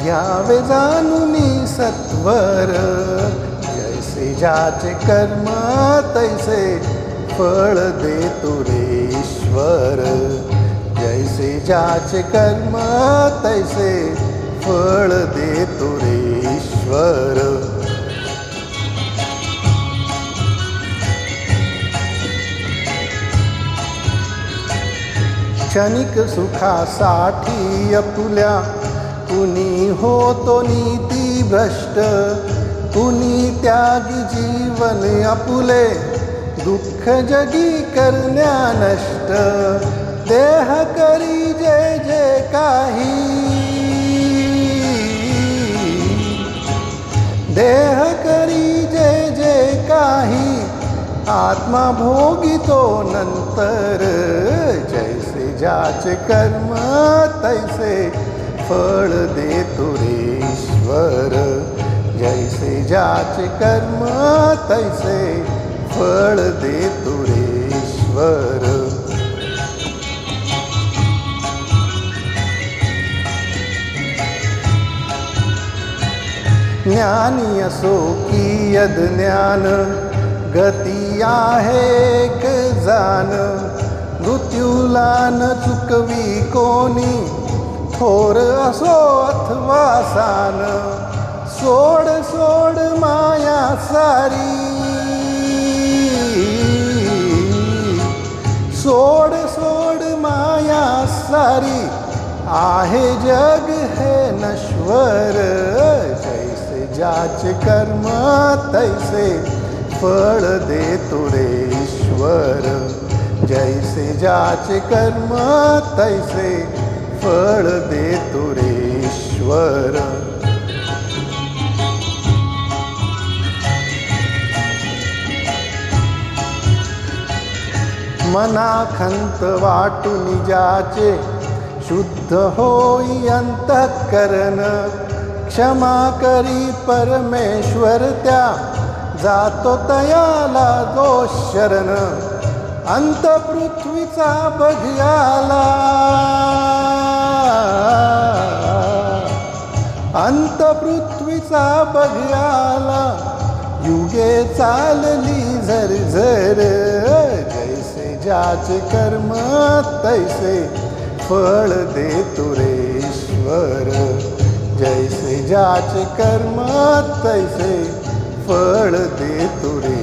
घ्यावे जाणुनी सत्वर, जैसे ज्याचे कर्म तैसे फळ देतो रे ईश्वर. जैसे ज्याचे कर्म तैसे फळ देतो रे ईश्वर. क्षणिक सुखासाठी आपुल्या कुणी होतो नीती भ्रष्ट. कुणी त्यागी जीवन आपुले दुःख जगी करण्या नष्ट. देह करी जे जे काही, देह करी जे जे काही, आत्मा भोगितो नंतर. जैसे ज्याचे कर्म तैसे फळ देतो रे ईश्वर. जैसे ज्याचे कर्म तैसे फळ देतो रे ईश्वर. ज्ञानी असो की अज्ञान, गती आहे एक जाण. मृत्यूला न चुकवी कोणी, थोर असो अथवा सान. सोड सोड माया सारी, सोड सोड माया सारी. आहे जग हे नश्वर. जैसे ज्याचे कर्म तैसे फळ देतो रे ईश्वर. जैसे ज्याचे कर्म तैसे फळ देतो रे ईश्वर. मनाखंत वाटून ज्याचे शुद्ध होई अंतःकरण. क्षमा करी परमेश्वर त्या, जातो तयाला दोष शरण. अंत पृथ्वीचा बघ्याला, अंत पृथ्वीचा बघ्याला. युगे चालली झरझर. जैसे ज्याचे कर्म तैसे फळ देतो रे ईश्वर. जैसे ज्याचे कर्म तैसे फळ देतो रे